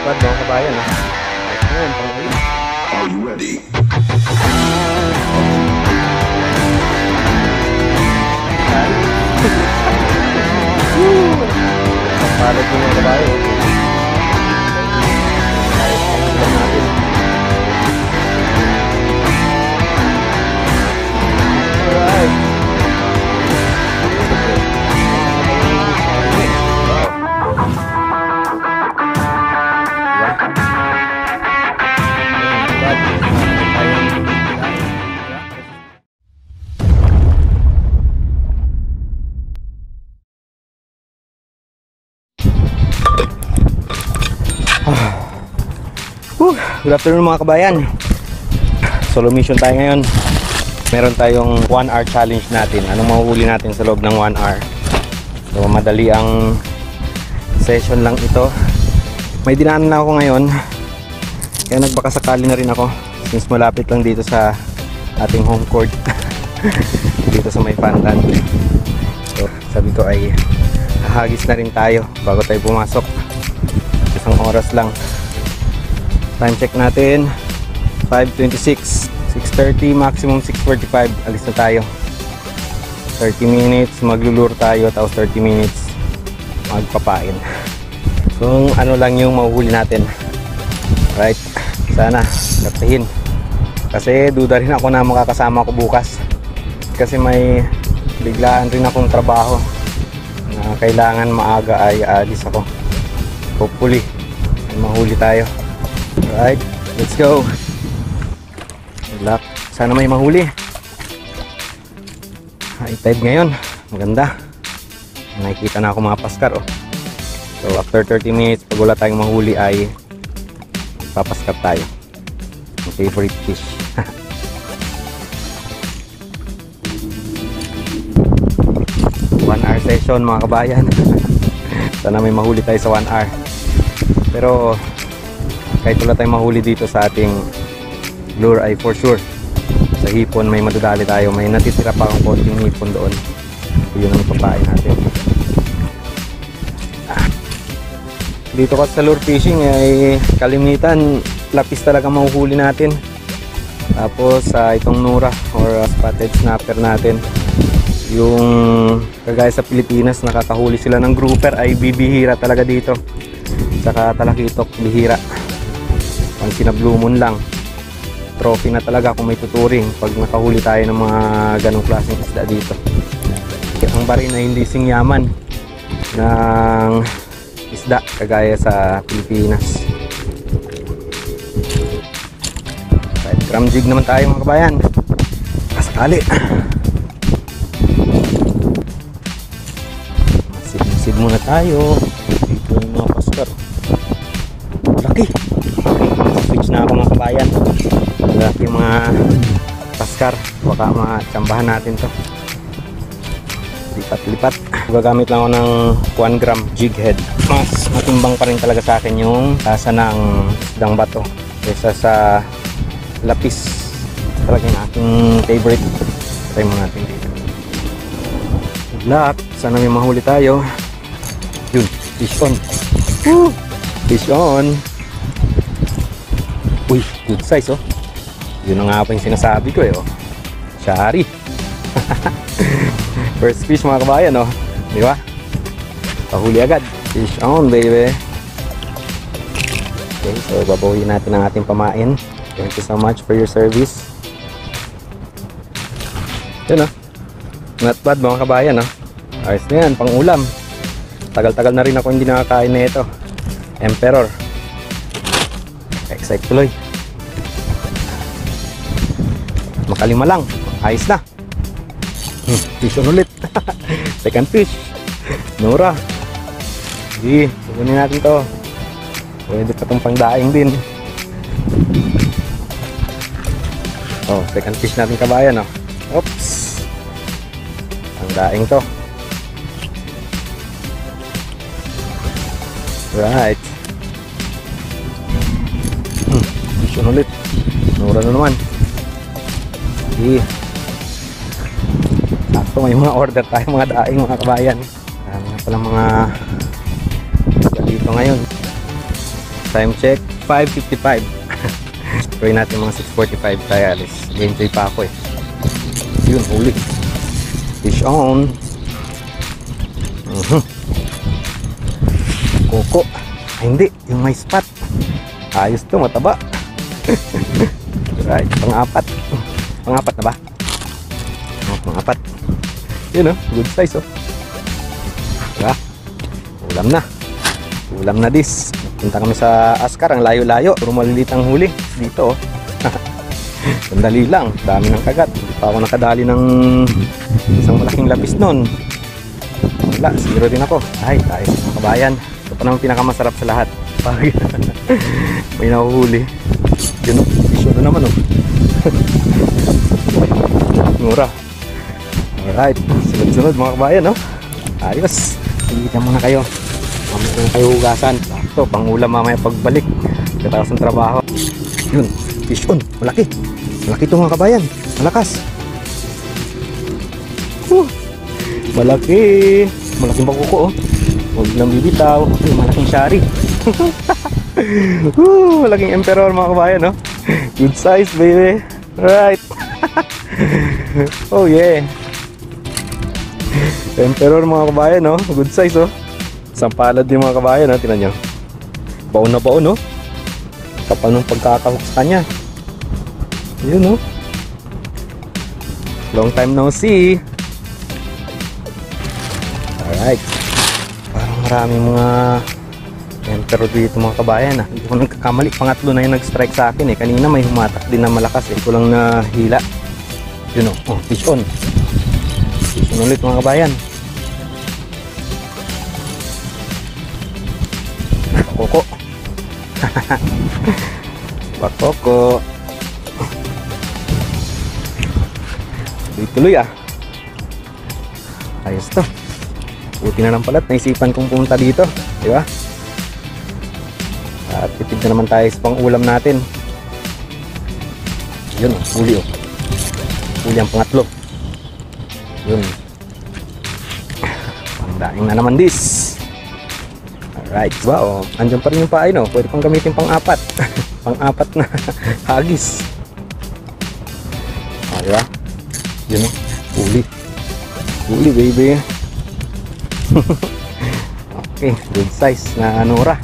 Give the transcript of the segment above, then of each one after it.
Squad mga kabayan ha. Ayun, pang-uwi. Are you ready? Palad mo mga kabayan. Alright. Good afternoon mga kabayan. Solo mission tayo ngayon. Meron tayong 1 hour challenge natin. Anong mahuhuli natin sa loob ng 1 hour? So madali ang session lang ito. May dinaanan na ako ngayon, kaya nagbakasakali na rin ako since malapit lang dito sa ating home court. Dito sa may Pandan. So sabi ko ay hahagis na rin tayo bago tayo pumasok. Isang oras lang. Time check natin 5:26, 6:30, maximum 6:45. Alis na tayo. 30 minutes maglulure tayo, tapos 30 minutes magpapain. So ano lang yung mahuhuli natin. Right, sana gatahin, kasi duda rin ako na makakasama ko bukas, kasi may biglaan rin akong trabaho na kailangan maaga ay alis ako. Hopefully mahuli tayo. Alright, let's go. Good luck. Sana may mahuli. High tide ngayon. Maganda. Nakikita na ako mga paskar. Oh. So after 30 minutes, pag wala tayong mahuli ay papaskar tayo. Ang favorite fish. 1 hour session mga kabayan. Sana may mahuli tayo sa 1 hour. Pero kahit wala tayong mahuli dito sa ating lure ay for sure sa hipon may madadali tayo. May natitira pa akong konting hipon doon. Yun ang papain natin. Dito kasi sa lure fishing ay kalimitan lapis talaga mahuhuli natin. Tapos itong nura or spotted snapper natin, yung kagaya sa Pilipinas nakakahuli sila ng grouper, ay bibihira talaga dito. Saka talakitok bihira. Pang Blue Moon lang, trophy na talaga kung may tuturing pag nakahuli tayo ng mga ganong klaseng isda dito. Ang barin ay hindi singyaman ng isda kagaya sa Pilipinas. 5 gram jig naman tayo mga kabayan, kasakali. Masid muna tayo. Dito yung mga paskar, laki. Switch na ako mga kabayan. Laki mga paskar, baka matsambahan natin to. Lipat-lipat. Gagamit lang ako ng 1 gram jig head. Mas matimbang pa rin talaga sa akin yung tasa ng isdang bato kaysa sa lapis. Talaga yung aking favorite. Try mo natin dito. Good luck. Sana may mahuli tayo. Yun, fish on. Woo! Fish on. Uy, good size oh. Yun na nga pa yung sinasabi ko eh oh. Shari. First fish mga kabayan oh. Di ba? Pahuli agad. Fish on baby. Okay, so babawiin natin ang ating pamain. Thank you so much for your service. Yun oh. Not bad mga kabayan oh. Ayos na yan, pang ulam. Tagal-tagal na rin ako hindi nakakain na ito. Emperor. Excite tuloy. Makalima lang, ayos na. Fish on ulit. Second fish, Nora. Sige, subunin natin to. Pwede pa itong pangdaing din. Oh, second fish natin kabayan oh. Oops, pangdaing to. Right. Fish on ulit. Nora na naman. Sige. Sakto may mga order tayo mga daing mga kabayan. Marami na palang mga dito ngayon. Time check, 5:55. Try natin mga 6:45 tayo alis. Enjoy pa ako eh. Yun, huli. Fish on. Koko. Ay, hindi, yung may spot. Ayos to, mataba. Right, pang-apat. Pang-apat na ba? Oh, pang-apat. Yun oh, good size oh. Diba? Ulam na. Ulam na dis. Punta kami sa Askar, ang layo-layo. Puro maliliit ang huli dito oh. Sandali lang, dami ng kagat. Hindi pa ako nakadali ng isang malaking lapis nun. Wala, zero din ako. Ay, tayo mga kabayan. Ito pa naman pinakamasarap sa lahat. Pag may nahuhuli. Yun o, isyo na naman o. Mura. Alright, sunod-sunod mga kabayan o. Ayos. Pilitan muna kayo. Mamaya na kayo hugasan. Sakto, pang ulam mamaya pagbalik. Katapos ng trabaho. Yun, fish on. Malaki. Malaki ito mga kabayan. Malakas. Malaki. Malaking pagkuko oh. Huwag nang bibitaw. Malaking shari. Malaking emperor mga kabayan oh. Good size baby. Alright. Oh yeah. Emperor mga kabayan oh. Good size oh. Sampalad din mga kabayan oh. Tingnan nyo. Baon na baon oh. Kapal ng pagkakahok sa kanya. Yun oh. Long time no see. Alright. Parang maraming mga emperor dito mga kabayan ah. Hindi ko nagkakamali. Pangatlo na yung nag-strike sa akin eh. Kanina may humatak din na malakas eh. Ito lang na hila. Yun oh. Oh, fish on. Fish on ulit mga kabayan. Bakoko. Bakoko. Tuloy ah. Ayos to. Buti na lang pala at naisipan kong pumunta dito, di ba? At tipid na naman tayo sa pang ulam natin. Yun, huli oh. Huli ang pangatlo. Yun. Pangdaing na naman dis. Alright, wow. Andyan pa rin yung paay no. Pwede pang gamitin pang-apat. Pang-apat na hagis. Ah, di ba? Yun oh. Huli. Huli baby. Okay, good size na nura.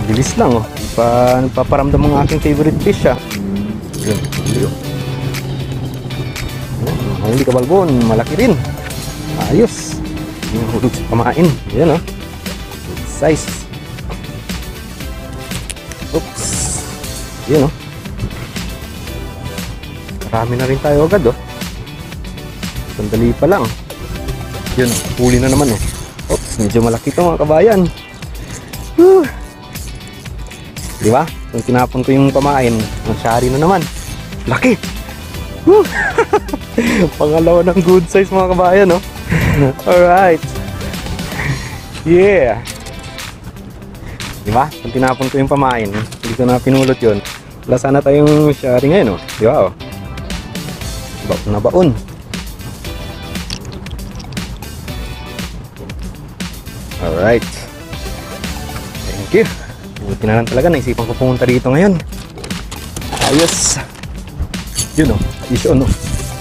Bilis lang oh. Nagpaparamdam ang aking favorite fish ah. Yun, huli oh. Huli kabalbon, malaki rin. Ayos. Yung hulog sa kamain. Yan oh. Good size. Oops. Yun oh. Marami na rin tayo agad oh. Sandali pa lang. Yun, huli na naman oh. Oops, medyo malaki ito mga kabayan. Di ba? Kung tinapon ko yung pamain, masyari na naman. Laki! Pangalawa ng good size mga kabayan oh. Alright. Yeah. Di ba? Kung tinapon ko yung pamain, hindi ko na pinulot yun. Wala sana tayong shari ngayon oh. Di ba oh? Baon na baon. Alright. Thank you. Buti na lang talaga. Naisipan ko pumunta dito ngayon. Ayos. Yun o. Fish on o.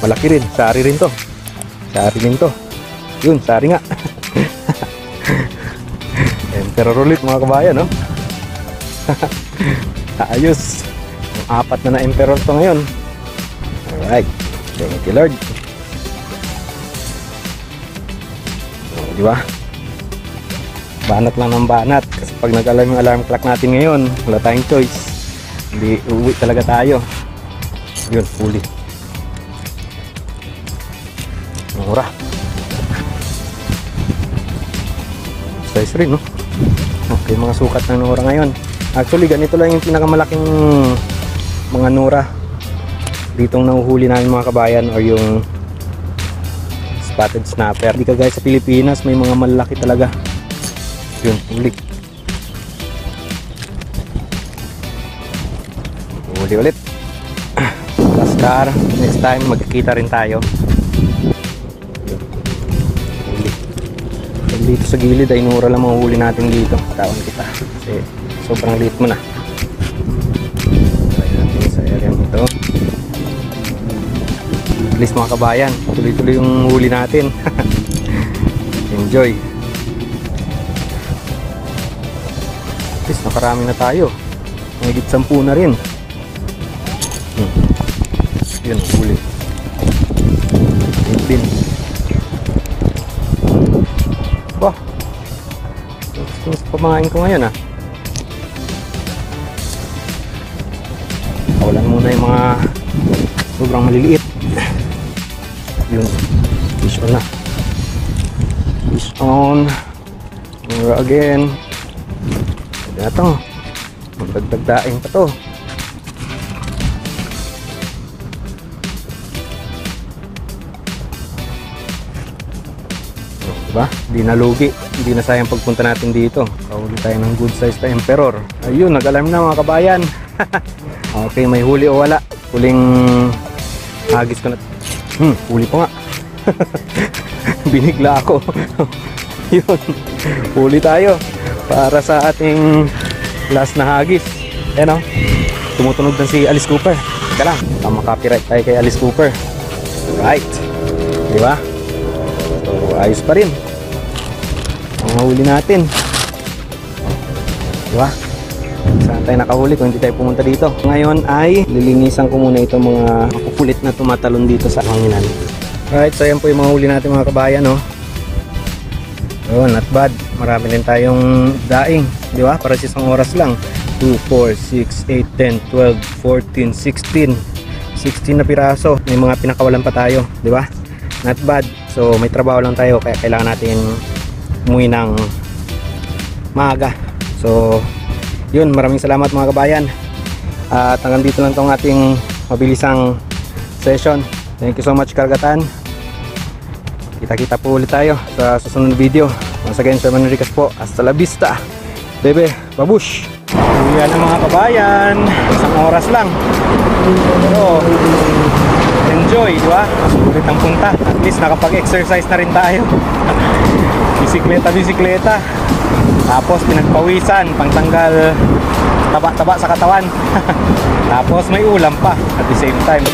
Malaki rin. Sari rin to. Sari rin to. Yun. Sari nga. Emperor ulit mga kabayan o. Ayos. Apat na emperor to ngayon. Alright. Thank you Lord. O, diba? Banat lang ng banat. Kasi pag nag-alarm yung alarm clock natin ngayon, wala tayong choice. Hindi, uuwi talaga tayo. Yun, huli. Mura. Size rin, no? Okay, mga sukat ng nura ngayon. Actually, ganito lang yung pinakamalaking mga nura ditong nahuhuli namin mga kabayan, or yung spotted snapper. Hindi ka guys sa Pilipinas, may mga malaki talaga. Yun, huli. Huli ulit. Askar, next time magkikita rin tayo. Huli. Dito sa gilid ay nura lang mahuhuli natin dito. Tawan kita kasi sobrang liit mo na. Try natin sa area nito. At least mga kabayan, tuloy-tuloy yung huli natin. Enjoy. At least nakarami na tayo. Mahigit 10 na rin. Yun, huli. Din. Bah, mas pamakain ko ngayon Kawalan muna yung mga sobrang maliliit. Yun, fish on na. Fish on. Mura again. Pwede na ito. Magdagdaing pa to. Diba? Hindi na lugi. Hindi na sayang pagpunta natin dito. Kahuli tayo ng good size na emperor. Ayun, nag-alarm na mga kabayan. Okay, may huli o wala. Huling hagis ko na. Huli pa nga. Binigla ako. Yun, huli tayo para sa ating last na hagis. Ayan o, tumutunog na si Alice Cooper. Teka lang, maka-copyright tayo kay Alice Cooper. Right, diba? So, ayos pa rin ang huli natin, diba? Saan tayo nakahuli kung hindi tayo pumunta dito? Ngayon ay lilinisan ko muna itong mga makukulit na tumatalon dito sa hanginan. Alright, so yan po yung mga huli natin mga kabayan, not bad. Marami din tayong daing, di ba? Para sa isang oras lang. 2, 4, 6, 8, 10, 12, 14, 16 16 na piraso. May mga pinakawalan pa tayo, di ba? Not bad. So may trabaho lang tayo kaya kailangan natin umuwi ng maaga. So yun, maraming salamat mga kabayan. At hanggang dito lang tong ating mabilisang session. Thank you so much Karagatan. Kita-kita po ulit tayo sa susunod na video. Once again, Sherman Enriquez po. Hasta la vista, bebe, babush. Yan ang mga kabayan. Isang oras lang. Pero enjoy, di ba? Sulit ang punta. At least nakapag-exercise na rin tayo. Bisikleta. Tapos pinagpawisan, pangtanggal taba-taba sa katawan. Tapos may ulam pa at the same time.